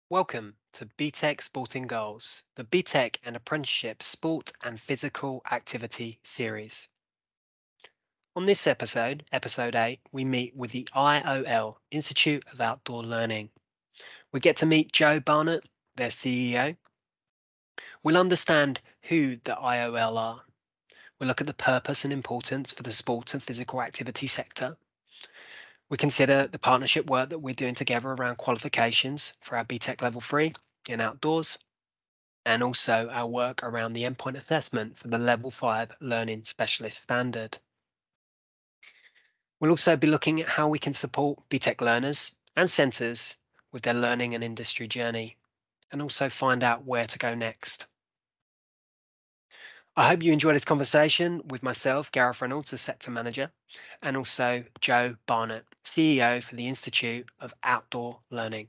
Welcome to BTEC Sporting Goals, the BTEC and Apprenticeship Sport and Physical Activity series. On this episode, episode 8, we meet with the IOL, Institute of Outdoor Learning. We get to meet Jo Barnett, their CEO. We'll understand who the IOL are. We'll look at the purpose and importance for the sport and physical activity sector. We consider the partnership work that we're doing together around qualifications for our BTEC Level 3 in outdoors, and also our work around the endpoint assessment for the Level 5 Learning Specialist Standard. We'll also be looking at how we can support BTEC learners and centres with their learning and industry journey, and also find out where to go next. I hope you enjoy this conversation with myself, Gareth Reynolds, the Sector Manager, and also Jo Barnett, CEO for the Institute of Outdoor Learning.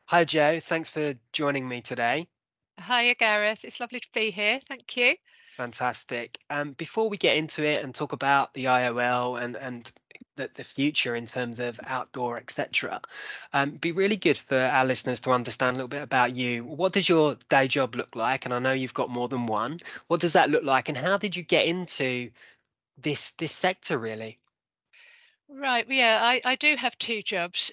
Hi, Jo. Thanks for joining me today. Hiya, Gareth. It's lovely to be here. Thank you. Fantastic. Before we get into it and talk about the IOL and the future in terms of outdoor, etc., be really good for our listeners to understand a little bit about you. What does your day job look like? And I know you've got more than one. What does that look like? And how did you get into this sector, really? Right. Well, yeah, I do have two jobs.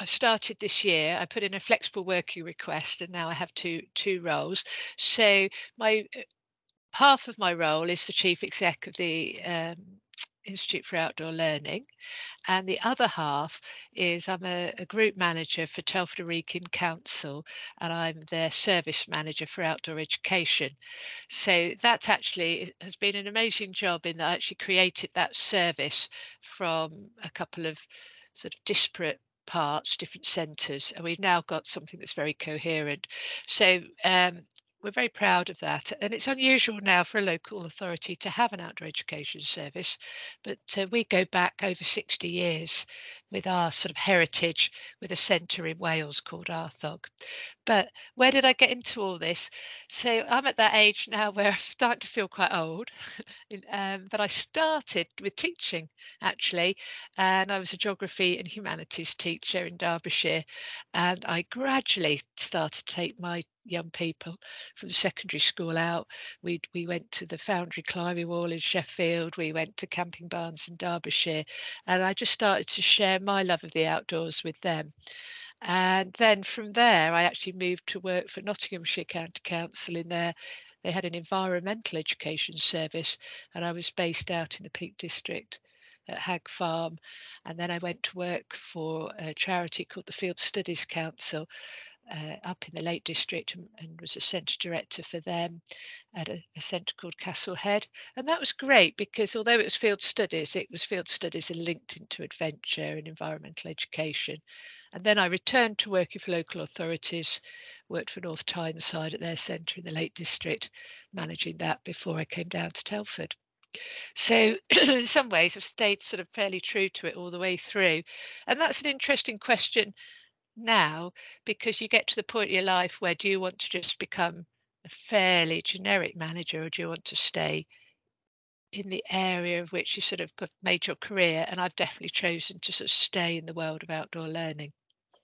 I started this year. I put in a flexible working request, and now I have two roles. So my half of my role is the chief exec of the Institute for Outdoor Learning, and the other half is I'm a group manager for Telford and Wrekin Council, and I'm their service manager for outdoor education. So that actually has been an amazing job in that I actually created that service from a couple of sort of disparate parts, different centres, and we've now got something that's very coherent. So we're very proud of that, and it's unusual now for a local authority to have an outdoor education service, but we go back over 60 years with our sort of heritage with a centre in Wales called Arthog. But where did I get into all this? So I'm at that age now where I'm starting to feel quite old, but I started with teaching actually, and I was a geography and humanities teacher in Derbyshire, and I gradually started to take my young people from secondary school out. We went to the Foundry Climbing Wall in Sheffield. We went to Camping Barns in Derbyshire, and I just started to share my love of the outdoors with them. And then from there, I actually moved to work for Nottinghamshire County Council in there. They had an environmental education service, and I was based out in the Peak District at Hag Farm. And then I went to work for a charity called the Field Studies Council up in the Lake District, and was a centre director for them at a centre called Castle Head. And that was great because although it was field studies and linked into adventure and environmental education. And then I returned to working for local authorities, worked for North Tyneside at their centre in the Lake District, managing that before I came down to Telford. So in some ways I've stayed sort of fairly true to it all the way through. And that's an interesting question now, because you get to the point in your life where do you want to just become a fairly generic manager, or do you want to stay in the area of which you sort of got made your career? And I've definitely chosen to sort of stay in the world of outdoor learning.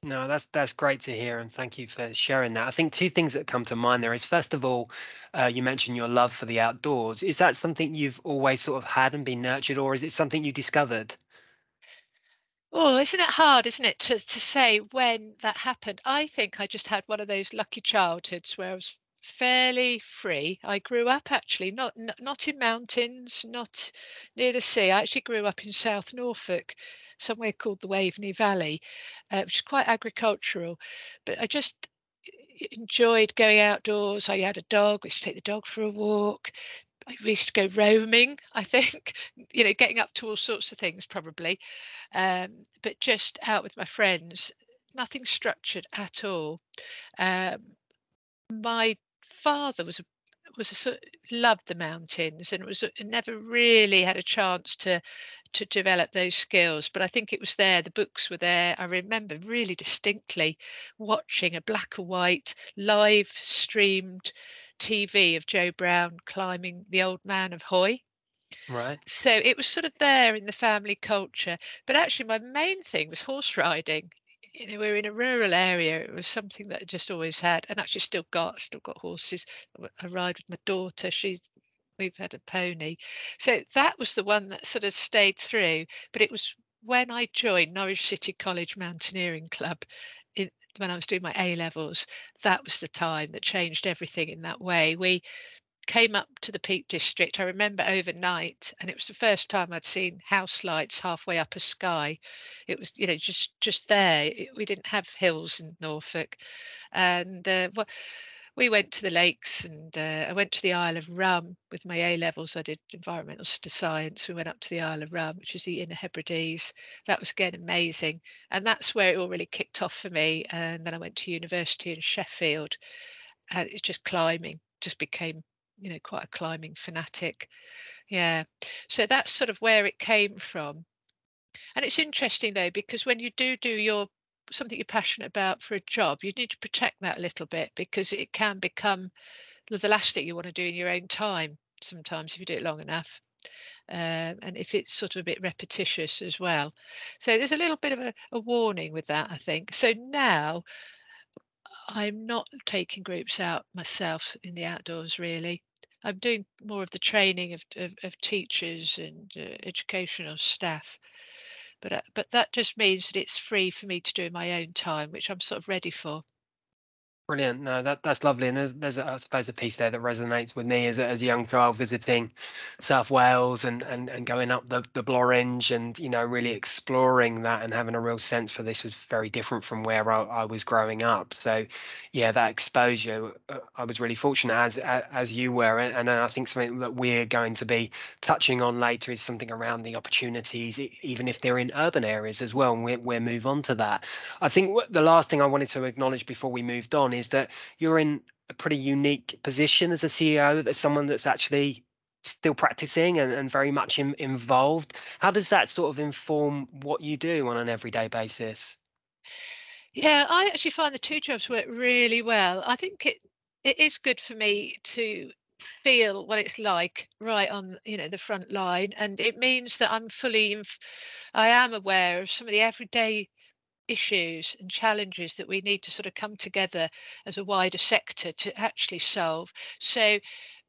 No, that's great to hear, and thank you for sharing that. I think two things that come to mind there is, first of all, you mentioned your love for the outdoors. Is that something you've always sort of had and been nurtured, or is it something you discovered? Oh, isn't it hard, isn't it, to say when that happened? I think I just had one of those lucky childhoods where I was fairly free. I grew up actually not in mountains, not near the sea. I actually grew up in South Norfolk, somewhere called the Waveney Valley, which is quite agricultural. But I just enjoyed going outdoors. I had a dog. We used to take the dog for a walk. We used to go roaming, I think, getting up to all sorts of things probably, but just out with my friends, nothing structured at all. Um, my father was a sort loved the mountains, and never really had a chance to develop those skills. But I think it was there. The books were there. I remember really distinctly watching a black and white live streamed TV of Joe Brown climbing the Old Man of Hoy. Right. So it was sort of there in the family culture. But actually, my main thing was horse riding. we're in a rural area. It was something that I just always had, and actually still got horses. I ride with my daughter. We've had a pony. So that was the one that sort of stayed through. But it was when I joined Norwich City College Mountaineering Club when I was doing my A levels. That was the time that changed everything in that way. We came up to the Peak District, I remember overnight, and it was the first time I'd seen house lights halfway up a sky. It was, just there. We didn't have hills in Norfolk. And we went to the lakes, and I went to the Isle of Rum with my A levels. I did environmental science. We went up to the Isle of Rum, which is the Inner Hebrides. That was again amazing. And that's where it all really kicked off for me. And then I went to university in Sheffield, and it's just climbing, just became quite a climbing fanatic. Yeah. So that's sort of where it came from. And it's interesting though, because when you do your something you're passionate about for a job, you need to protect that a little bit because it can become the last thing you want to do in your own time sometimes if you do it long enough. And if it's sort of a bit repetitious as well. So there's a little bit of a warning with that, I think. So now I'm not taking groups out myself in the outdoors really. I'm doing more of the training of teachers and educational staff, but that just means that it's free for me to do in my own time, which I'm sort of ready for. Brilliant. No, that's lovely. And there's I suppose a piece there that resonates with me as a young child visiting South Wales and going up the Blorenge and really exploring that and having a real sense for this was very different from where I was growing up. So yeah, that exposure, I was really fortunate as you were, and I think something that we're going to be touching on later is something around the opportunities, even if they're in urban areas as well. And we'll move on to that. I think the last thing I wanted to acknowledge before we moved on is that you're in a pretty unique position as a CEO, as someone that's actually still practicing and very much involved. How does that sort of inform what you do on an everyday basis? Yeah, I actually find the two jobs work really well. I think it is good for me to feel what it's like right on, the front line, and it means that I am aware of some of the everyday issues and challenges that we need to sort of come together as a wider sector to actually solve. So,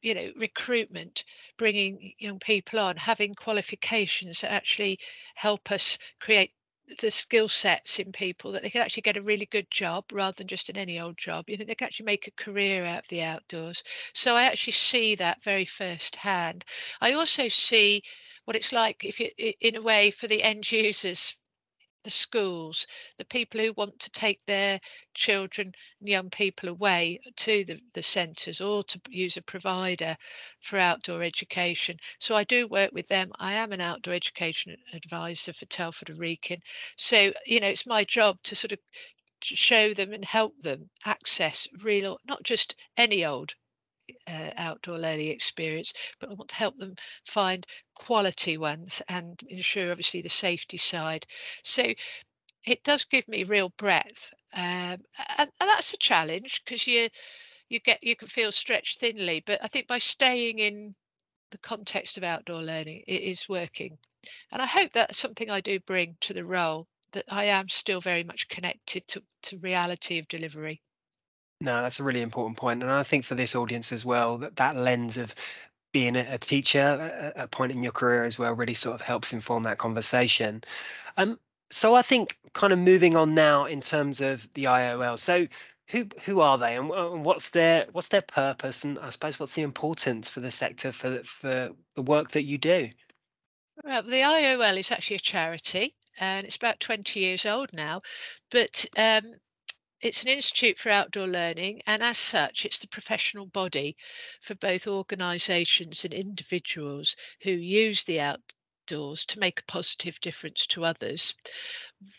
recruitment, bringing young people on, having qualifications that actually help us create the skill sets in people that they can actually get a really good job rather than just an any old job. They can actually make a career out of the outdoors. So I actually see that very first hand. I also see what it's like if you, in a way, for the end users, the schools, the people who want to take their children and young people away to the centres or to use a provider for outdoor education. So I do work with them. I am an outdoor education advisor for Telford and Wrekin. So, it's my job to sort of show them and help them access real, not just any old outdoor learning experience, but I want to help them find quality ones and ensure, obviously, the safety side. So it does give me real breadth, and that's a challenge because you can feel stretched thinly. But I think by staying in the context of outdoor learning, it is working, and I hope that's something I do bring to the role. That I am still very much connected to reality of delivery. No, that's a really important point, and I think for this audience as well, that lens of being a teacher at a point in your career as well really sort of helps inform that conversation. Um, so I think kind of moving on now in terms of the IOL. So who are they, and what's their purpose, and I suppose what's the importance for the sector for the work that you do? Well, the IOL is actually a charity, and it's about 20 years old now, but it's an institute for outdoor learning, and as such, it's the professional body for both organisations and individuals who use the outdoors to make a positive difference to others.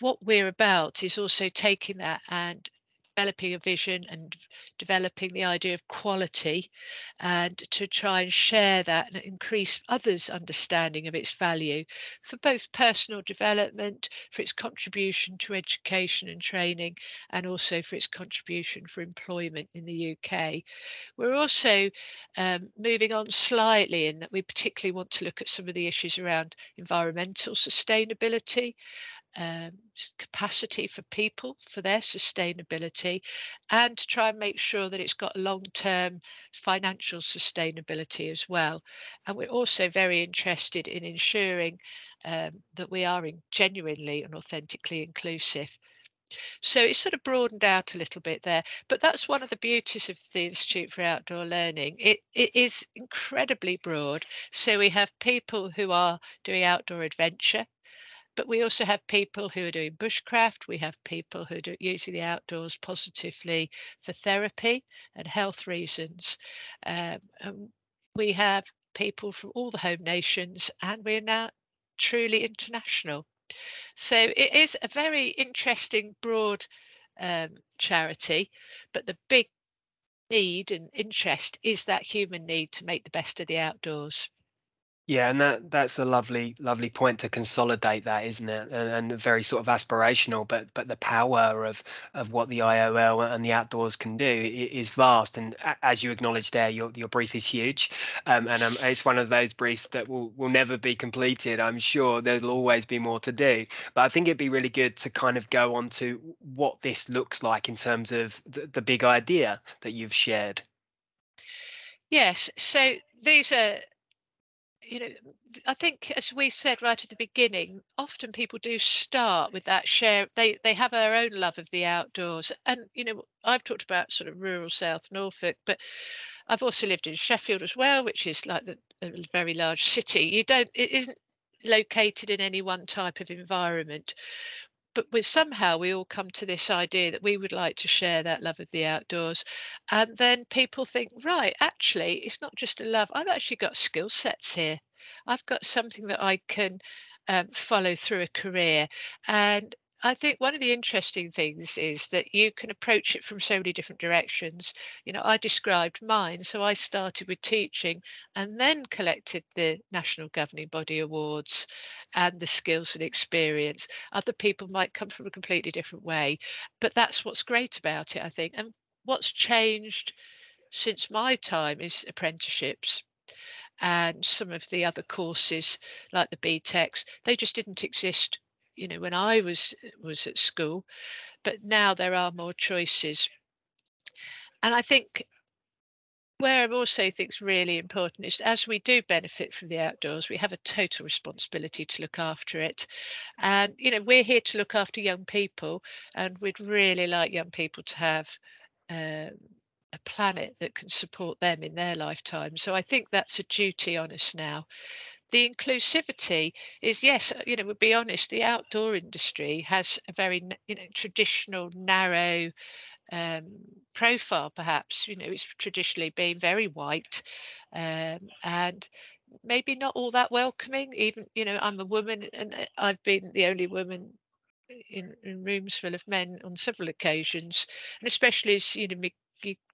What we're about is also taking that and developing a vision and developing the idea of quality and to try and share that and increase others' understanding of its value for both personal development, for its contribution to education and training, and also for its contribution for employment in the UK. We're also moving on slightly in that we particularly want to look at some of the issues around environmental sustainability capacity for people for their sustainability, and to try and make sure that it's got long-term financial sustainability as well. And we're also very interested in ensuring that we are genuinely and authentically inclusive. So it's sort of broadened out a little bit there. But that's one of the beauties of the Institute for Outdoor Learning. It is incredibly broad. So we have people who are doing outdoor adventure, but we also have people who are doing bushcraft. We have people who are using the outdoors positively for therapy and health reasons. And we have people from all the home nations, and we're now truly international. So it is a very interesting, broad charity, but the big need and interest is that human need to make the best of the outdoors. Yeah, and that's a lovely point to consolidate that, isn't it? And very sort of aspirational, but the power of what the IOL and the outdoors can do is vast. And as you acknowledged there, your brief is huge, and it's one of those briefs that will never be completed. I'm sure there'll always be more to do. But I think it'd be really good to kind of go on to what this looks like in terms of the big idea that you've shared. Yes, so these are, you know, I think as we said right at the beginning, often people do start with that share. They have their own love of the outdoors, and I've talked about sort of rural South Norfolk, but I've also lived in Sheffield as well, which is like a very large city. It isn't located in any one type of environment, but somehow we all come to this idea that we would like to share that love of the outdoors. And then people think, right, actually, it's not just a love. I've actually got skill sets here. I've got something that I can follow through a career. And I think one of the interesting things is that you can approach it from so many different directions. I described mine. So I started with teaching and then collected the National Governing Body Awards and the skills and experience. Other people might come from a completely different way, but that's what's great about it, I think. And what's changed since my time is apprenticeships, and some of the other courses like the BTECs. They just didn't exist, when I was at school, but now there are more choices. And I think where I also think is really important is, as we do benefit from the outdoors, we have a total responsibility to look after it. And, we're here to look after young people, and we'd really like young people to have um, a planet that can support them in their lifetime. So I think that's a duty on us now. The inclusivity is, yes, we'll be honest, the outdoor industry has a very, traditional, narrow um, profile, perhaps. It's traditionally been very white, and maybe not all that welcoming. Even, I'm a woman, and I've been the only woman in rooms full of men on several occasions, and especially as you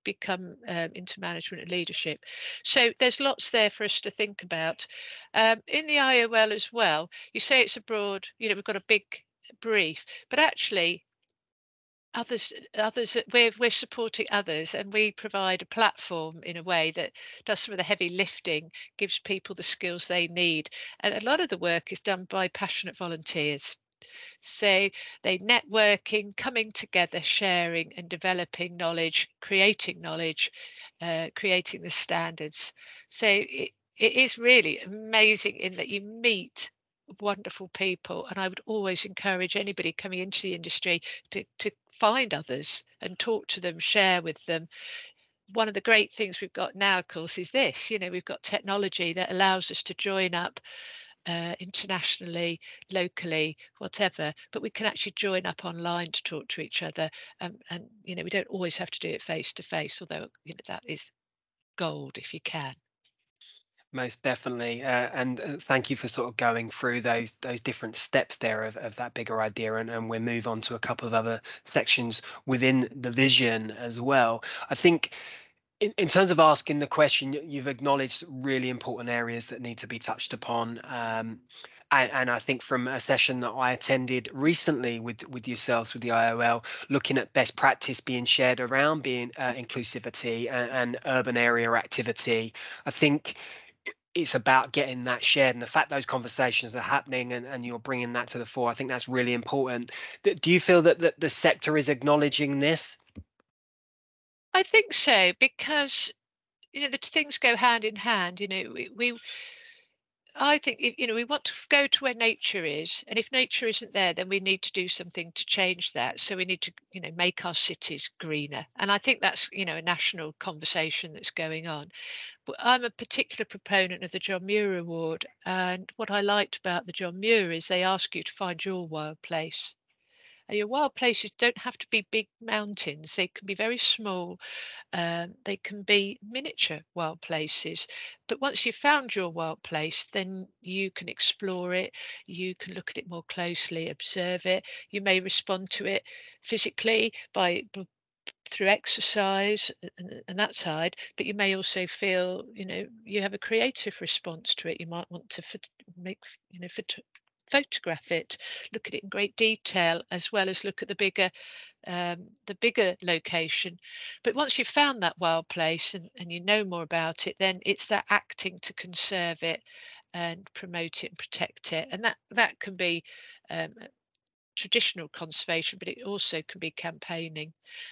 become into management and leadership. So there's lots there for us to think about. In the IOL as well, you say it's a broad, we've got a big brief, but actually others we're supporting others, and we provide a platform in a way that does some of the heavy lifting, gives people the skills they need, and a lot of the work is done by passionate volunteers. So they networking, coming together, sharing and developing knowledge, creating the standards. So it is really amazing in that you meet wonderful people, and I would always encourage anybody coming into the industry to find others and talk to them, share with them. One of the great things we've got now, of course, is this. We've got technology that allows us to join up internationally, locally, whatever, but we can actually join up online to talk to each other. And we don't always have to do it face to face, although that is gold if you can. Most definitely, and thank you for sort of going through those different steps there of that bigger idea, and we'll move on to a couple of other sections within the vision as well. I think in terms of asking the question, you've acknowledged really important areas that need to be touched upon. And I think from a session that I attended recently with yourselves with the IOL, looking at best practice being shared around being inclusivity and urban area activity, I think it's about getting that shared, and the fact those conversations are happening, and you're bringing that to the fore, I think that's really important. Do you feel that the sector is acknowledging this? I think so, because the things go hand in hand. I think if, we want to go to where nature is, and if nature isn't there, then we need to do something to change that. So we need to, make our cities greener. And I think that's, a national conversation that's going on. But I'm a particular proponent of the John Muir Award, and what I liked about the John Muir is they ask you to find your wild place. And your wild places don't have to be big mountains; they can be very small. They can be miniature wild places. But once you've found your wild place, then you can explore it, you can look at it more closely, observe it. You may respond to it physically through exercise and that side, but you may also feel, you have a creative response to it. You might want to make, photograph it, look at it in great detail, as well as look at the bigger location. But once you've found that wild place and you know more about it, then it's that acting to conserve it and promote it and protect it. And that can be traditional conservation, but it also can be campaigning.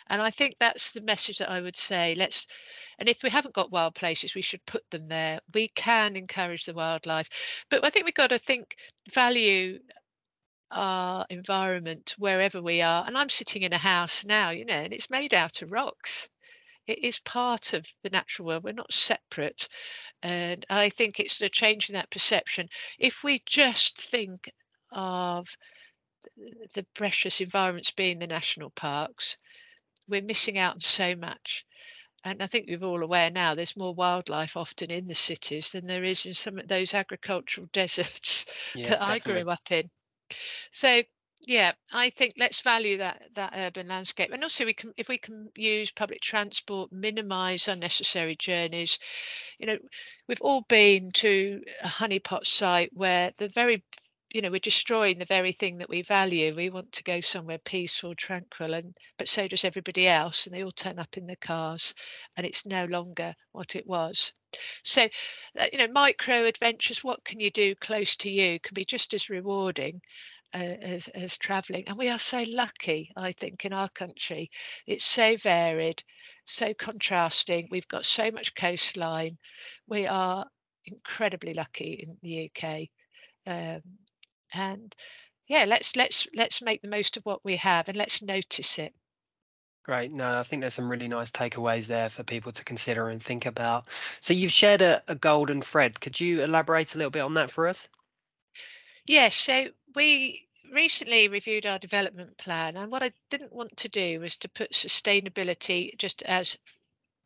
And I think that's the message that I would say. And if we haven't got wild places, we should put them there. We can encourage the wildlife, but I think we've got to value our environment wherever we are. And I'm sitting in a house now, and it's made out of rocks. It is part of the natural world. We're not separate. And I think it's the changing that perception. If we just think of the precious environments being the national parks, we're missing out on so much. And I think we're all aware now there's more wildlife often in the cities than there is in some of those agricultural deserts that Yes, I definitely. grew up in. So yeah, I think let's value that urban landscape, and also if we can use public transport, minimise unnecessary journeys. You know, we've all been to a honeypot site where we're destroying the very thing that we value. We want to go somewhere peaceful, tranquil, but so does everybody else, and they all turn up in their cars, and it's no longer what it was. So, micro adventures, what can you do close to you, can be just as rewarding as traveling. And we are so lucky, I think, in our country. It's so varied, so contrasting. We've got so much coastline. We are incredibly lucky in the UK. Um, and yeah, let's make the most of what we have, and let's notice it. Great. No, I think there's some really nice takeaways there for people to consider and think about. So you've shared a golden thread. Could you elaborate a little bit on that for us? Yes, so we recently reviewed our development plan, and what I didn't want to do was to put sustainability just as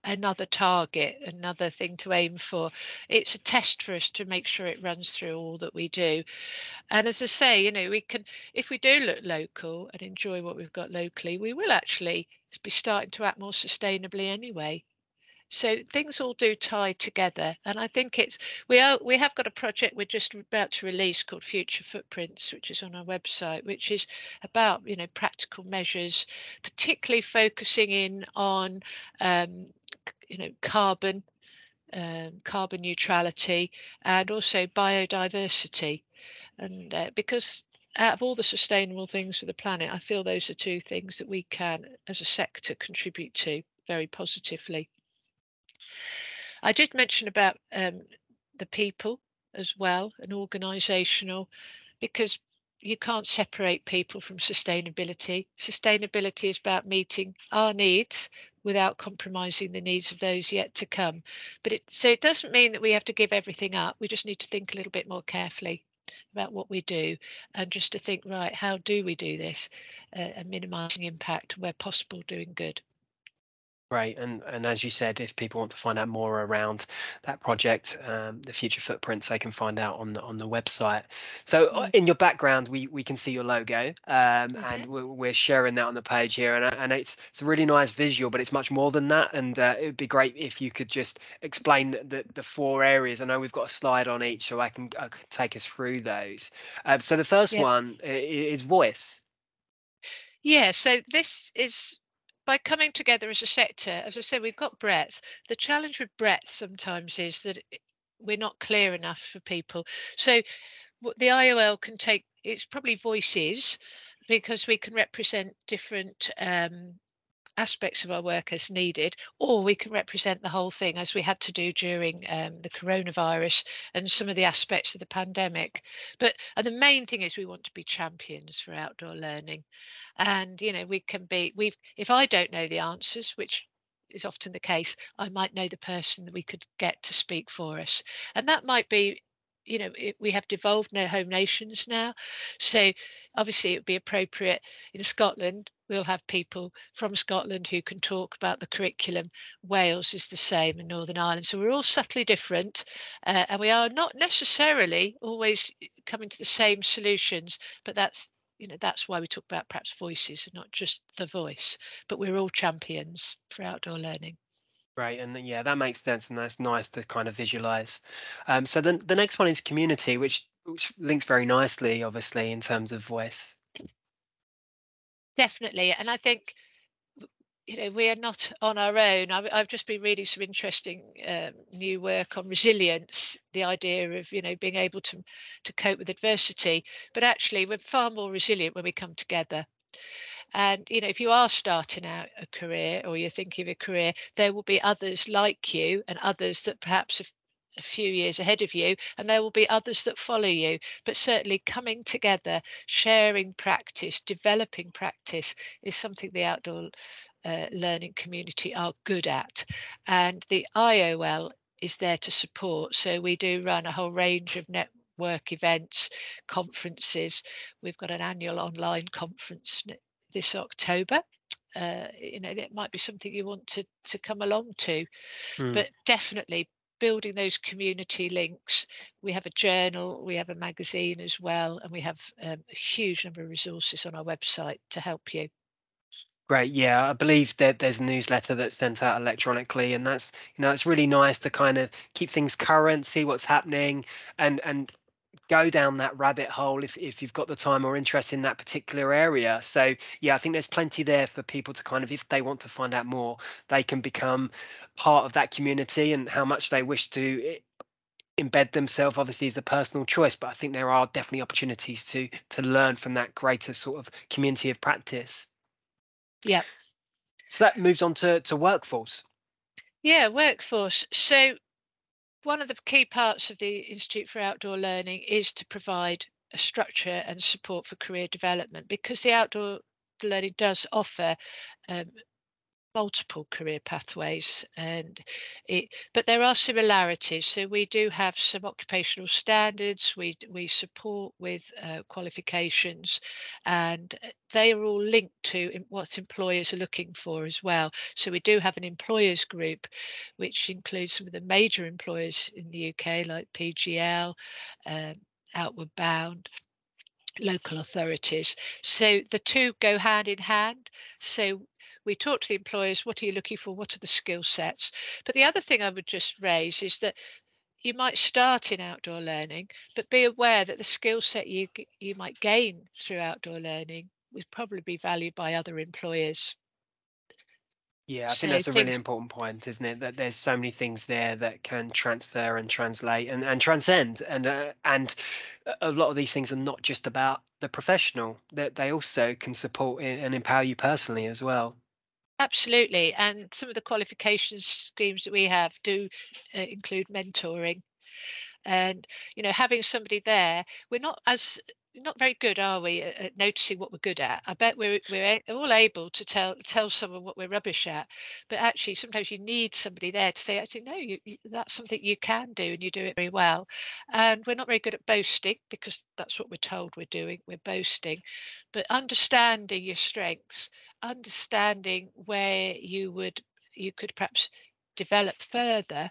another target, another thing to aim for. It's a test for us to make sure it runs through all that we do. And as I say, we can, if we do look local and enjoy what we've got locally, we will actually be starting to act more sustainably anyway. So things all do tie together, and I think we have got a project we're just about to release called Future Footprints, which is on our website, which is about practical measures, particularly focusing in on carbon, carbon neutrality, and also biodiversity. And because out of all the sustainable things for the planet, I feel those are two things that we can, as a sector, contribute to very positively. I did mention about the people as well, and organisational, because you can't separate people from sustainability. Sustainability is about meeting our needs without compromising the needs of those yet to come. So it doesn't mean that we have to give everything up. We just need to think a little bit more carefully about what we do, and just to think, right, how do we do this, and minimising impact, where possible, doing good. Great. And as you said, if people want to find out more around that project, the future footprints, they can find out on the website. So Mm. in your background, we can see your logo, and Mhm. we're sharing that on the page here, and it's a really nice visual, but it's much more than that. And it would be great if you could just explain the four areas. I know we've got a slide on each, so I can take us through those. So the first Yeah. one is voice. Yeah, so this is by coming together as a sector. As I said, we've got breadth. The challenge with breadth sometimes is that we're not clear enough for people. So what the IOL can take, it's probably voices, because we can represent different aspects of our work as needed, or we can represent the whole thing as we had to do during the coronavirus and some of the aspects of the pandemic. But the main thing is we want to be champions for outdoor learning. And, we can be, if I don't know the answers, which is often the case, I might know the person that we could get to speak for us. And that might be, we have devolved home nations now. So obviously it would be appropriate in Scotland. We'll have people from Scotland who can talk about the curriculum. Wales is the same, in Northern Ireland. So we're all subtly different, and we are not necessarily always coming to the same solutions. But that's why we talk about perhaps voices and not just the voice. But we're all champions for outdoor learning. Right, and yeah, that makes sense, and that's nice to kind of visualize. So then the next one is community, which links very nicely, obviously, in terms of voice. Definitely, and I think we are not on our own. I've just been reading some interesting new work on resilience, the idea of being able to cope with adversity. But actually, we're far more resilient when we come together. And if you are starting out a career or you're thinking of a career, there will be others like you and others that perhaps a few years ahead of you, and there will be others that follow you. But certainly coming together, sharing practice, developing practice is something the outdoor learning community are good at. And the IOL is there to support. So we do run a whole range of network events, conferences. We've got an annual online conference this October. It might be something you want to come along to, Hmm. but definitely building those community links. We have a journal, we have a magazine as well, and we have a huge number of resources on our website to help you. Great. Yeah, I believe that there's a newsletter that's sent out electronically, and that's it's really nice to kind of keep things current, see what's happening, and go down that rabbit hole if you've got the time or interest in that particular area. So yeah, I think there's plenty there for people to kind of, if they want to find out more, they can become part of that community, and how much they wish to embed themselves obviously is a personal choice, but I think there are definitely opportunities to learn from that greater sort of community of practice. Yeah. So that moves on to workforce. Yeah, workforce. So one of the key parts of the Institute for Outdoor Learning is to provide a structure and support for career development, because the outdoor learning does offer um, multiple career pathways, but there are similarities. So we do have some occupational standards. We support with qualifications, and they are all linked to what employers are looking for as well. So we do have an employers group which includes some of the major employers in the UK like PGL, um, Outward Bound, local authorities. So the two go hand in hand. So we talk to the employers, what are you looking for? What are the skill sets? But the other thing I would just raise is that you might start in outdoor learning, but be aware that the skill set you might gain through outdoor learning would probably be valued by other employers. Yeah, I think So that's a really things important point, isn't it? That there's so many things there that can transfer and translate and transcend, and a lot of these things are not just about the professional; that they also can support and empower you personally as well. absolutely, and some of the qualifications schemes that we have do include mentoring. And having somebody there, we're not very good, are we, at noticing what we're good at? I bet we're all able to tell someone what we're rubbish at, but actually sometimes you need somebody there to say, actually no, that's something you can do and you do it very well. And we're not very good at boasting, because that's what we're told we're doing, we're boasting. But understanding your strengths, understanding where you could perhaps develop further,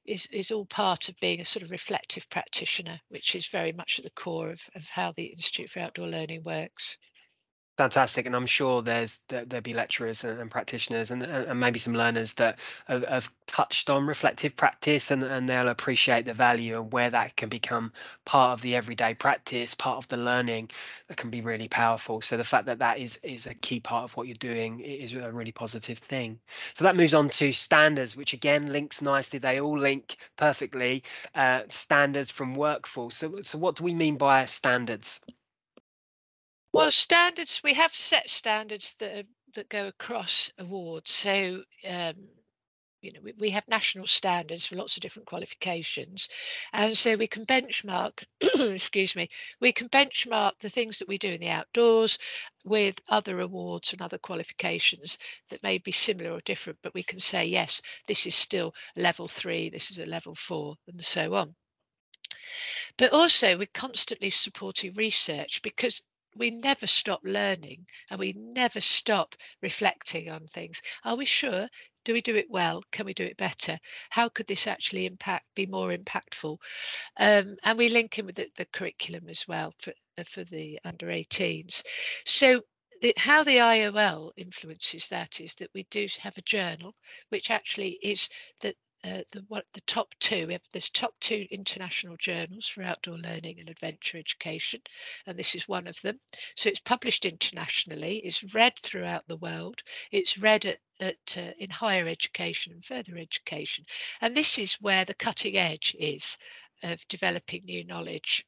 is all part of being a sort of reflective practitioner, which is very much at the core of how the Institute for Outdoor Learning works. Fantastic, and I'm sure there'll be lecturers and practitioners and maybe some learners that have touched on reflective practice, and they'll appreciate the value and where that can become part of the everyday practice, part of the learning that can be really powerful. So the fact that that is a key part of what you're doing is a really positive thing. So that moves on to standards, which again links nicely. They all link perfectly. Standards from workforce. So what do we mean by standards? Well, standards, we have set standards that go across awards. So, we have national standards for lots of different qualifications. And so we can benchmark, excuse me, we can benchmark the things that we do in the outdoors with other awards and other qualifications that may be similar or different, but we can say, yes, this is still level 3, this is a level 4, and so on. But also, we're constantly supporting research because we never stop learning and we never stop reflecting on things. Are we sure? Do we do it well? Can we do it better? How could this actually be more impactful? And we link in with the curriculum as well for the under 18s. So how the IOL influences that is that we do have a journal, which actually is that the top two. There's top two international journals for outdoor learning and adventure education, and this is one of them. So it's published internationally. It's read throughout the world. It's read in higher education and further education, and this is where the cutting edge is of developing new knowledge.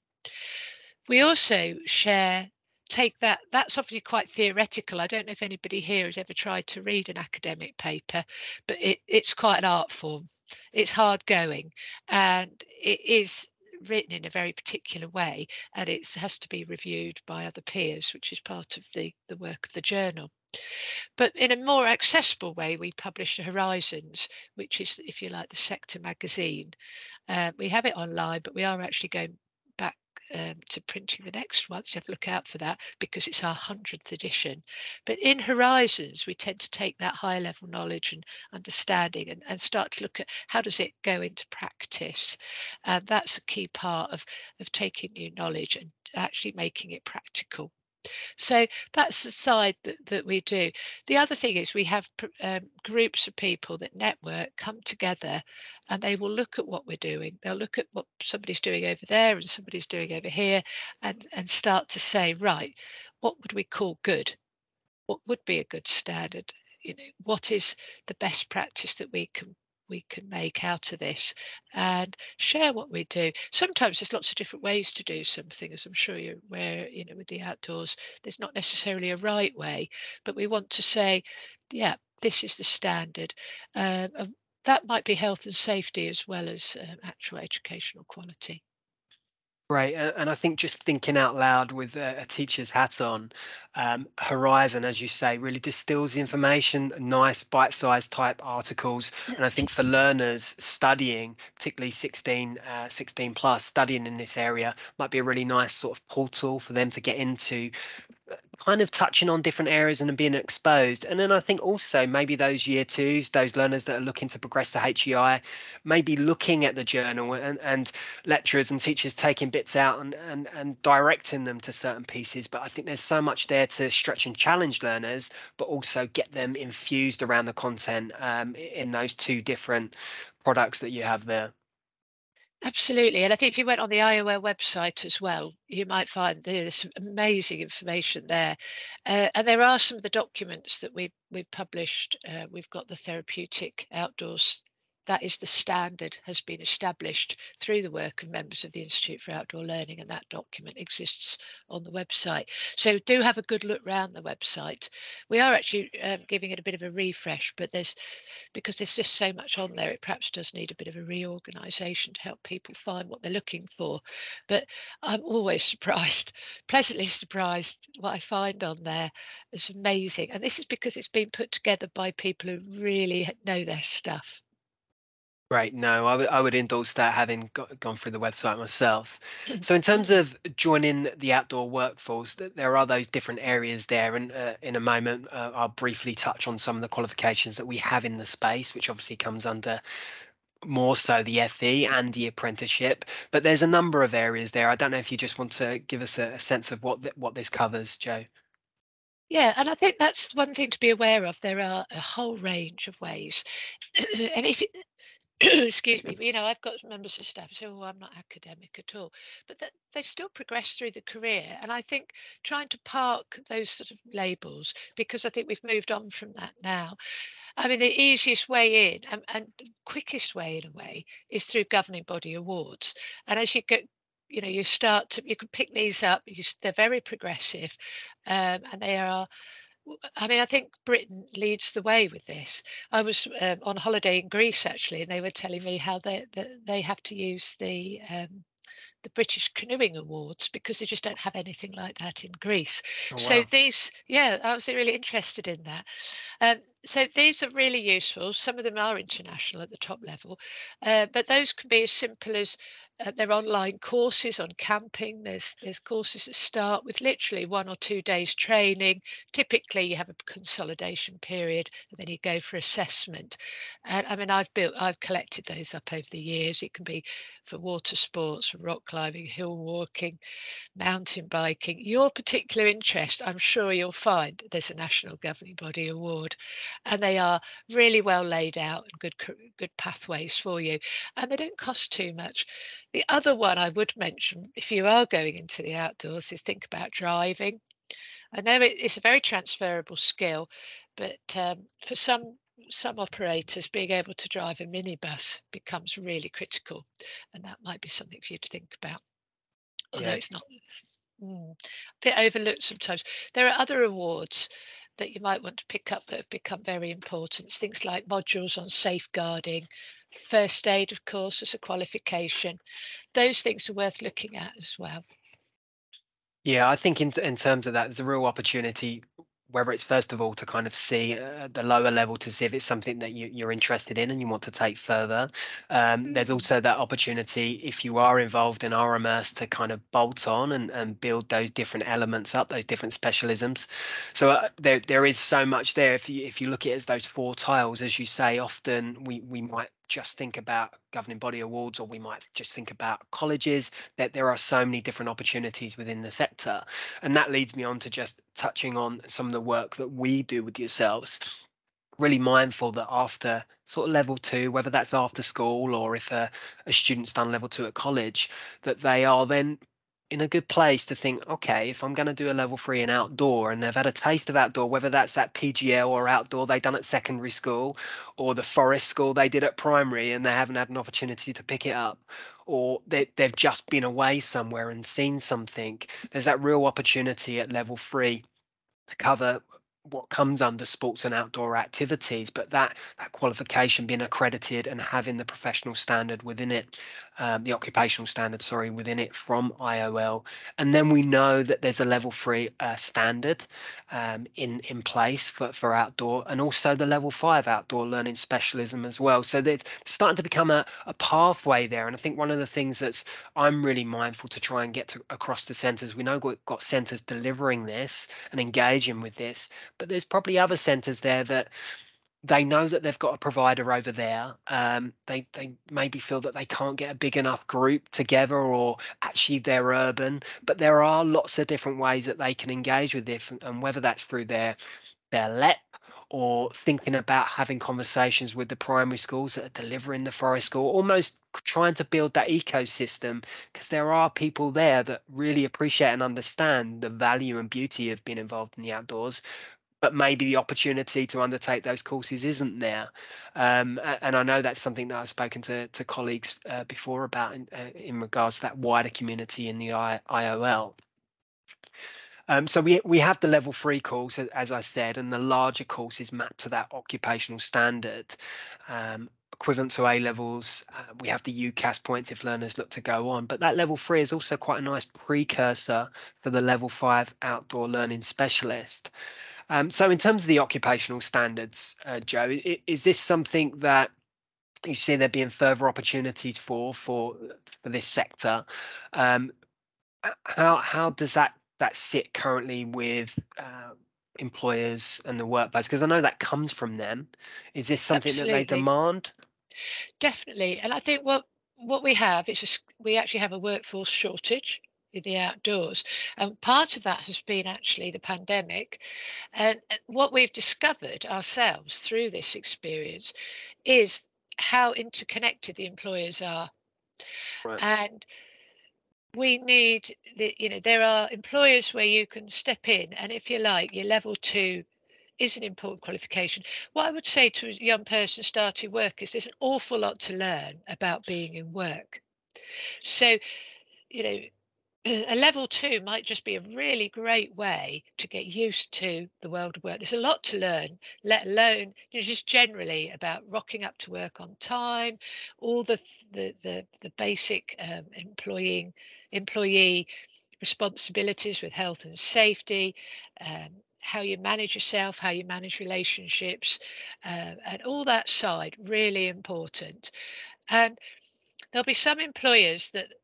We also take that's obviously quite theoretical. I don't know if anybody here has ever tried to read an academic paper, but it's quite an art form. It's hard going, and it is written in a very particular way, and it has to be reviewed by other peers, which is part of the work of the journal. But in a more accessible way, we publish Horizons, which is, if you like, the sector magazine. We have it online, but we are actually going back to printing the next one, so have a look out for that because it's our 100th edition. But in Horizons, we tend to take that high level knowledge and understanding and start to look at how does it go into practice. And that's a key part of taking new knowledge and actually making it practical. So that's the side that we do. The other thing is we have groups of people that network, come together, and they will look at what we're doing. They'll look at what somebody's doing over there and somebody's doing over here, and start to say, right, what would we call good? What would be a good standard? What is the best practice that we can make out of this, and share what we do. Sometimes there's lots of different ways to do something, as I'm sure you're aware, with the outdoors, there's not necessarily a right way, but we want to say, yeah, this is the standard. That might be health and safety as well as actual educational quality. Right, and I think just thinking out loud with a teacher's hat on, Horizon, as you say, really distills the information, nice bite-sized type articles. And I think for learners studying, particularly 16 plus, studying in this area might be a really nice sort of portal for them to get into, kind of touching on different areas and being exposed. And then I think also maybe those year twos, those learners that are looking to progress to HEI, maybe looking at the journal and lecturers and teachers taking bits out and directing them to certain pieces. But I think there's so much there to stretch and challenge learners, but also get them infused around the content in those two different products that you have there. Absolutely. And I think if you went on the IOL website as well, you might find there's some amazing information there. And there are some of the documents that we've published. We've got the therapeutic outdoors. That is the standard, has been established through the work of members of the Institute for Outdoor Learning, and that document exists on the website. So do have a good look round the website. We are actually giving it a bit of a refresh, but because there's just so much on there, it perhaps does need a bit of a reorganisation to help people find what they're looking for. But I'm always surprised, pleasantly surprised, what I find on there. It's amazing. And this is because it's been put together by people who really know their stuff. Right. No, I would endorse that, having gone through the website myself. So in terms of joining the outdoor workforce, there are those different areas there. And in a moment, I'll briefly touch on some of the qualifications that we have in the space, which obviously comes under more so the FE and the apprenticeship. But there's a number of areas there. I don't know if you just want to give us a sense of what this covers, Jo. Yeah, and I think that's one thing to be aware of. There are a whole range of ways. And if excuse me, but, I've got members of staff who say, "Oh, I'm not academic at all," but they've still progressed through the career. And I think trying to park those sort of labels, because I think we've moved on from that now. I mean, the easiest way in and quickest way in a way is through governing body awards. And as you go, you start to you can pick these up. They're very progressive, and they are. I mean, I think Britain leads the way with this. I was on holiday in Greece actually, and they were telling me how they have to use the British Canoeing Awards because they just don't have anything like that in Greece. Oh, So wow. these, yeah, I was really interested in that. So these are really useful. Some of them are international at the top level, but those can be as simple as they're online courses on camping. There's courses that start with literally 1 or 2 days training. Typically, you have a consolidation period, and then you go for assessment. And I mean, I've collected those up over the years. It can be for water sports, for rock climbing, hill walking, mountain biking, your particular interest, I'm sure you'll find there's a national governing body award, and they are really well laid out and good pathways for you, and they don't cost too much. The other one I would mention, if you are going into the outdoors, is think about driving. I know it's a very transferable skill, but for some operators, being able to drive a minibus becomes really critical, and that might be something for you to think about. Although Yeah. it's not a bit overlooked sometimes. There are other awards that you might want to pick up that have become very important. Things like modules on safeguarding, first aid, of course, as a qualification. Those things are worth looking at as well. Yeah, I think in terms of that, there's a real opportunity, whether it's first of all to kind of see the lower level to see if it's something that you're interested in and you want to take further. There's Mm. also that opportunity if you are involved in RMS to kind of bolt on and build those different elements up, those different specialisms. So there is so much there. If you look at it as those four tiles, as you say, often we might just think about governing body awards, or we might just think about colleges, that there are so many different opportunities within the sector. And that leads me on to just touching on some of the work that we do with yourselves. Really mindful that after sort of level two, whether that's after school or if a student's done level two at college, that they are then in a good place to think, okay, if I'm going to do a level three in outdoor and they've had a taste of outdoor, whether that's at PGL or outdoor they done at secondary school, or the forest school they did at primary and they haven't had an opportunity to pick it up, or they've just been away somewhere and seen something, there's that real opportunity at level three to cover what comes under sports and outdoor activities, but that qualification being accredited and having the professional standard within it, the occupational standard, sorry, within it from IOL. And then we know that there's a level three standard in place for outdoor, and also the level five outdoor learning specialism as well. So it's starting to become a pathway there. And I think one of the things that's I'm really mindful to try and get to across the centres. We know we've got centres delivering this and engaging with this, but there's probably other centres there that they know that they've got a provider over there. They maybe feel that they can't get a big enough group together, or actually they're urban. But there are lots of different ways that they can engage with this, and whether that's through their LEP, or thinking about having conversations with the primary schools that are delivering the forest school, almost trying to build that ecosystem, because there are people there that really appreciate and understand the value and beauty of being involved in the outdoors, but maybe the opportunity to undertake those courses isn't there. And I know that's something that I've spoken to colleagues before about in regards to that wider community in the IOL. So we have the level three course, as I said, and the larger course is mapped to that occupational standard, equivalent to A levels. We have the UCAS points if learners look to go on, but that level three is also quite a nice precursor for the level five outdoor learning specialist. So in terms of the occupational standards, Joe, is this something that you see there being further opportunities for this sector? Um, how does that sit currently with employers and the workplace? Because I know that comes from them. Is this something that they Absolutely, demand? definitely. And I think what we have is we actually have a workforce shortage. in the outdoors. And part of that has been actually the pandemic. And what we've discovered ourselves through this experience is how interconnected the employers are. Right. And we need there are employers where you can step in, and if you like, your level two is an important qualification. What I would say to a young person starting work is there's an awful lot to learn about being in work. So, you know, a level two might just be a really great way to get used to the world of work. There's a lot to learn, let alone just generally about rocking up to work on time, all the basic employee responsibilities with health and safety, how you manage yourself, how you manage relationships, and all that side really important. And there'll be some employers that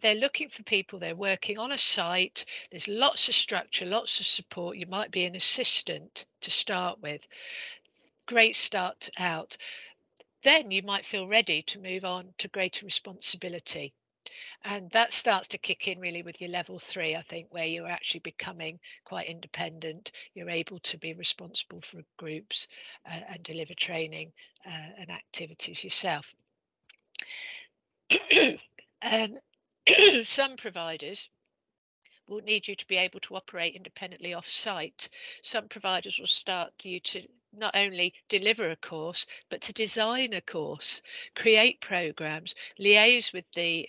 they're looking for people, they're working on a site, there's lots of structure, lots of support, you might be an assistant to start with, great start out, then you might feel ready to move on to greater responsibility. And that starts to kick in really with your level three, I think, where you're actually becoming quite independent. You're able to be responsible for groups and deliver training and activities yourself. um, some providers will need you to be able to operate independently off site. Some providers will start you to not only deliver a course, but to design a course, create programs, liaise with the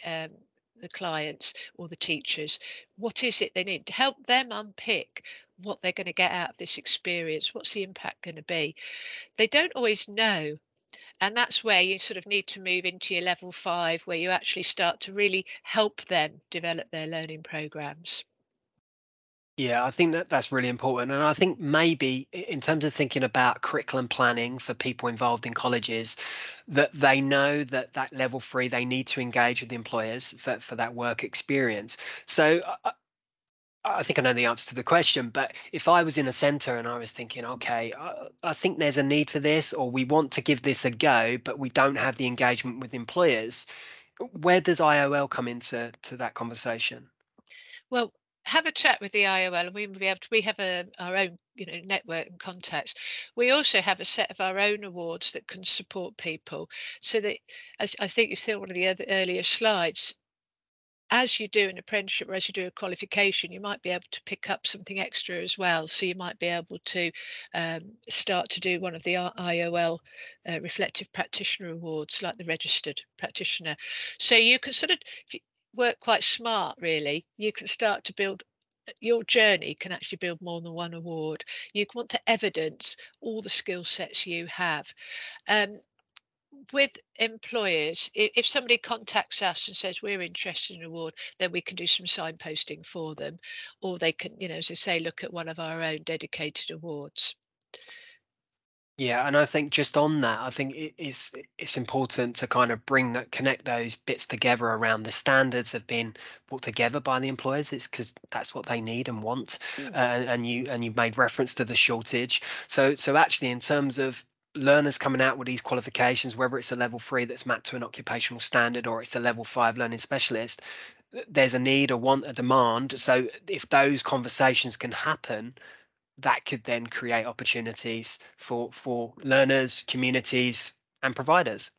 clients or the teachers. What is it they need to help them unpick what they're going to get out of this experience? What's the impact going to be? They don't always know, and that's where you sort of need to move into your level five, where you actually start to really help them develop their learning programs. Yeah, I think that that's really important. And I think maybe in terms of thinking about curriculum planning for people involved in colleges, that they know that that level three, they need to engage with the employers for that work experience. So I think I know the answer to the question, but if I was in a center and I was thinking, okay, I think there's a need for this, or we want to give this a go, but we don't have the engagement with employers, where does IOL come into that conversation? Well, have a chat with the IOL, and we will be able to. We have our own, network and contacts. We also have a set of our own awards that can support people, so that, as I think you saw one of the other earlier slides, as you do an apprenticeship or as you do a qualification, you might be able to pick up something extra as well. So you might be able to start to do one of the IOL reflective practitioner awards, like the registered practitioner. So you can sort of, if you work quite smart, really, you can start to build. Your journey can actually build more than one award. You want to evidence all the skill sets you have. Um, with employers, if somebody contacts us and says we're interested in an award, then we can do some signposting for them, or they can, as I say, look at one of our own dedicated awards. Yeah, and I think just on that, I think it's important to kind of connect those bits together around the standards have been put together by the employers. It's because that's what they need and want, Mm. and you made reference to the shortage. So actually, in terms of learners coming out with these qualifications, whether it's a level three that's mapped to an occupational standard or it's a level five learning specialist, there's a need, a want, a demand. So if those conversations can happen, that could then create opportunities for learners, communities, and providers.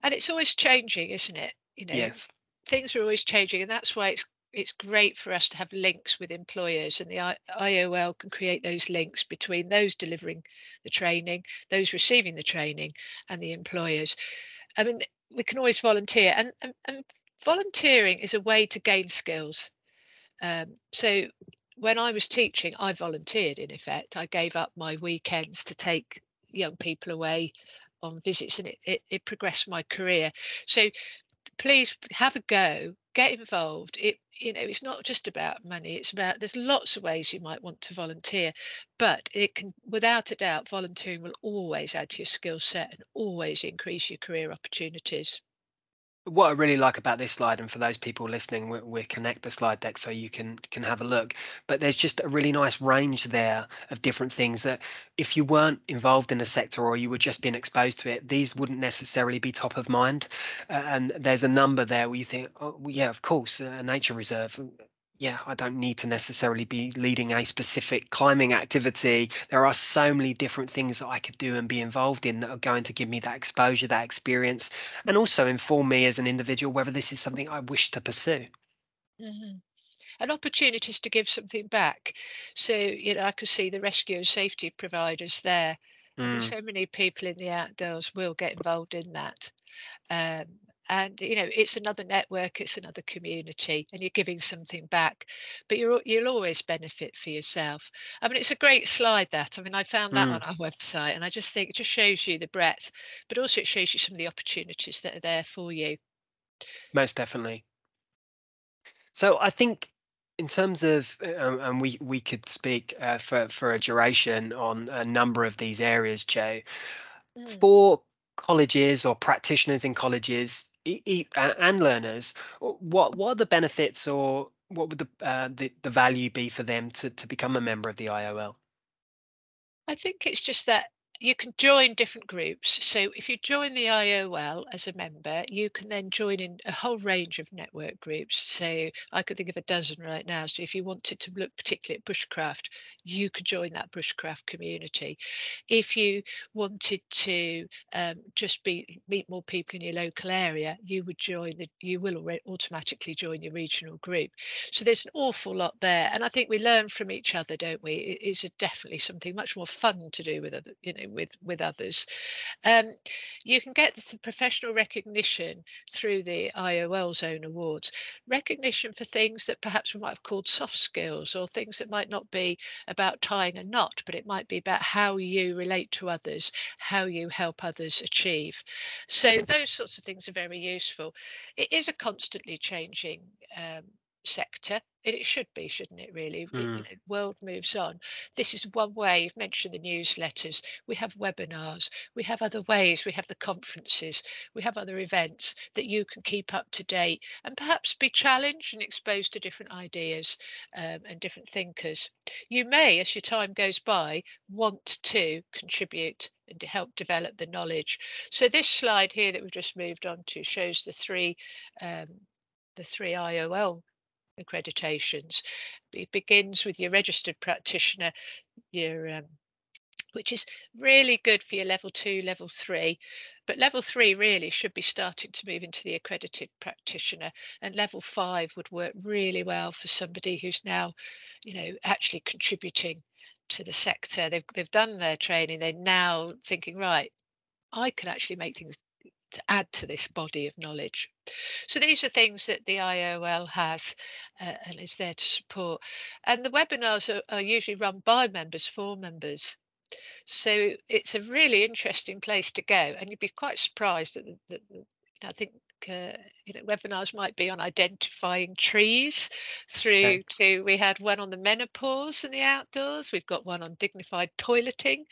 And it's always changing, isn't it? Yes. Things are always changing, and that's why it's great for us to have links with employers, and the IOL can create those links between those delivering the training, those receiving the training, and the employers. I mean, we can always volunteer, and volunteering is a way to gain skills. So when I was teaching, I volunteered in effect. I gave up my weekends to take young people away on visits, and it progressed my career. So please have a go, get involved. It's not just about money, it's about, there's lots of ways you might want to volunteer, but it can, without a doubt, volunteering will always add to your skill set and always increase your career opportunities. What I really like about this slide, and for those people listening, we connect the slide deck so you can have a look. But there's just a really nice range there of different things that, if you weren't involved in the sector or you were just being exposed to it, these wouldn't necessarily be top of mind. And there's a number there where you think, oh, well, yeah, of course, a nature reserve. Yeah, I don't need to necessarily be leading a specific climbing activity. There are so many different things that I could do and be involved in that are going to give me that exposure, that experience, and also inform me as an individual whether this is something I wish to pursue. Mhm. And opportunities to give something back. So, I could see the rescue and safety providers there. I mean, Mm, so many people in the outdoors will get involved in that. And it's another network, it's another community, and you're giving something back, but you'll always benefit for yourself. I mean, it's a great slide, that. I mean, I found that on mm, our website, and I just think it just shows you the breadth, but also it shows you some of the opportunities that are there for you. most definitely. So I think in terms of, and we could speak for a duration on a number of these areas, Joe. Mm. For colleges or practitioners in colleges and learners, what are the benefits, or what would the value be for them to become a member of the IOL? I think it's just that you can join different groups. So if you join the IOL as a member, you can then join in a whole range of network groups. So I could think of a dozen right now. So if you wanted to look particularly at bushcraft, you could join that bushcraft community. If you wanted to just meet more people in your local area, you will automatically join your regional group. So there's an awful lot there, and I think we learn from each other, don't we? It is definitely something much more fun to do with other, with others. Um, you can get the professional recognition through the IOL's own awards, recognition for things that perhaps we might have called soft skills, or things that might not be about tying a knot, but it might be about how you relate to others, how you help others achieve. So those sorts of things are very useful. It is a constantly changing sector. It should be, shouldn't it, really? Mm, World moves on. This is one way. You've mentioned the newsletters. We have webinars. We have other ways. We have the conferences. We have other events that you can keep up to date and perhaps be challenged and exposed to different ideas and different thinkers. You may, as your time goes by, want to contribute and to help develop the knowledge. So this slide here that we've just moved on to shows um, the three IOL accreditations. It begins with your registered practitioner, your which is really good for your level 2, level 3. But level 3 really should be starting to move into the accredited practitioner, and level 5 would work really well for somebody who's now, actually contributing to the sector. They've done their training. They're now thinking, right, I can actually make things to add to this body of knowledge. So these are things that the IOL has and is there to support. And the webinars are usually run by members for members. So it's a really interesting place to go, and you'd be quite surprised I think uh, webinars might be on identifying trees okay. through to we had one on the menopause in the outdoors. We've got one on dignified toileting.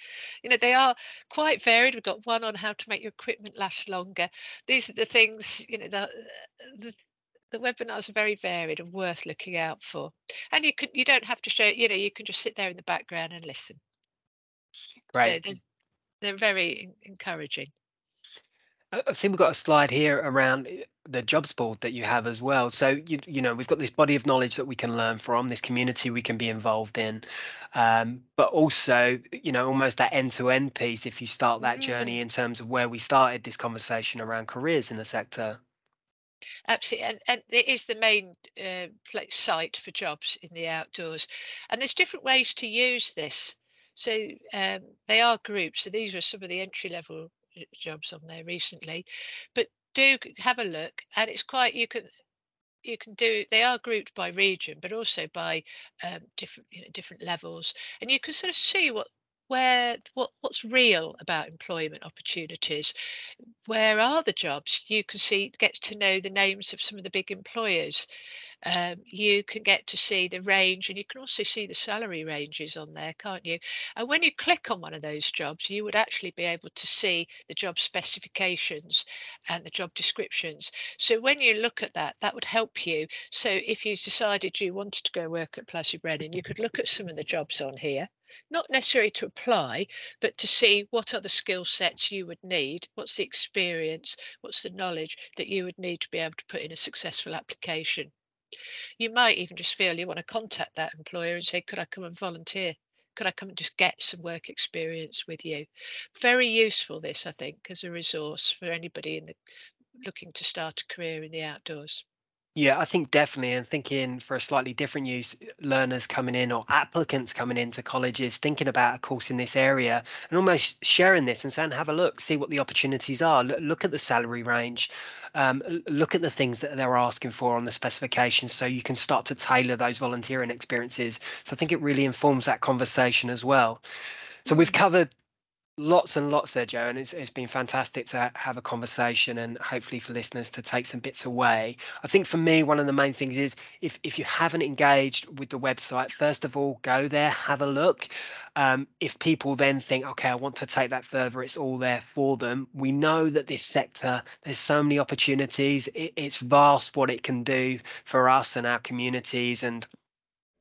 They are quite varied. We've got one on how to make your equipment last longer. These are the things. The the webinars are very varied and worth looking out for. And you don't have to show. You can just sit there in the background and listen. So Great. they're very encouraging. I've seen we've got a slide here around the jobs board that you have as well. So we've got this body of knowledge that we can learn from, this community we can be involved in, but also almost that end-to-end piece. If you start that journey Mm, in terms of where we started this conversation around careers in the sector. absolutely, and it is the main site for jobs in the outdoors. And there's different ways to use this. So they are groups. So these are some of the entry level jobs on there recently, but do have a look. And it's quite you can do. They are grouped by region, but also by different levels, and you can sort of see what's real about employment opportunities. Where are the jobs? You can get to know the names of some of the big employers. You can get to see the range, and you can also see the salary ranges on there, can't you? And when you click on one of those jobs, you would actually be able to see the job specifications and the job descriptions. So when you look at that, that would help you. So if you decided you wanted to go work at Plessy Brennan, you could look at some of the jobs on here, not necessarily to apply, but to see what other skill sets you would need, what's the experience, what's the knowledge that you would need to be able to put in a successful application. You might even just feel you want to contact that employer and say, could I come and volunteer? Could I come and just get some work experience with you? Very useful, this, I think, as a resource for anybody looking to start a career in the outdoors. Yeah, I think definitely. And thinking for a slightly different use, learners coming in or applicants coming into colleges, thinking about a course in this area and almost sharing this and saying, have a look, see what the opportunities are, look at the salary range, look at the things that they're asking for on the specifications so you can start to tailor those volunteering experiences. So I think it really informs that conversation as well. So we've Mm, covered lots and lots there, Joe, and it's been fantastic to have a conversation and hopefully for listeners to take some bits away. I think for me, one of the main things is if you haven't engaged with the website, first of all, go there, have a look. If people then think, okay, I want to take that further, it's all there for them. We know that this sector, there's so many opportunities. It's vast what it can do for us and our communities and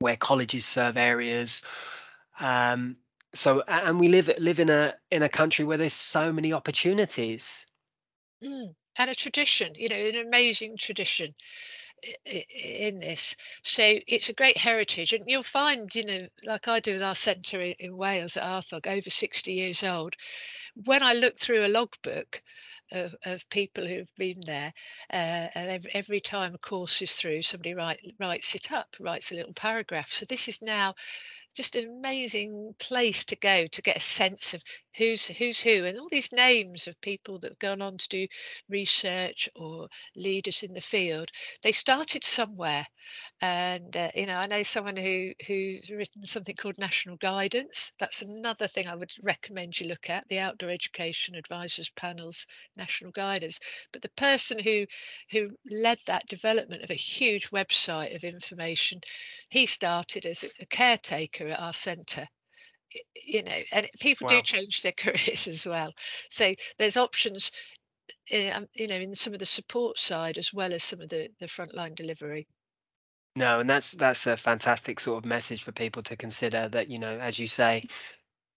where colleges serve areas. Um, and we live in a country where there's so many opportunities. And a tradition, an amazing tradition in this. So it's a great heritage. And you'll find, like I do with our centre in Wales at Arthog, over 60 years old. When I look through a logbook of people who've been there, and every time a course is through, somebody writes it up, writes a little paragraph. So this is now just an amazing place to go to get a sense of who's who, and all these names of people that have gone on to do research or leaders in the field. They started somewhere, and I know someone who's written something called National Guidance. That's another thing I would recommend you look at, the Outdoor Education Advisors Panel's National Guidance. But the person who led that development of a huge website of information, he started as a caretaker at our centre. And people do Wow. change their careers as well. So there's options, in some of the support side as well as some of the frontline delivery. No, and that's a fantastic sort of message for people to consider that, as you say,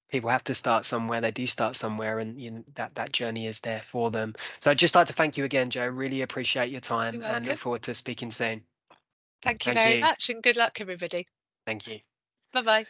people have to start somewhere. They do start somewhere, and that journey is there for them. So I'd just like to thank you again, Joe. Really appreciate your You're time and look welcome. forward to speaking soon. Thank you Thank very you. much, and good luck, everybody. Thank you. Bye bye.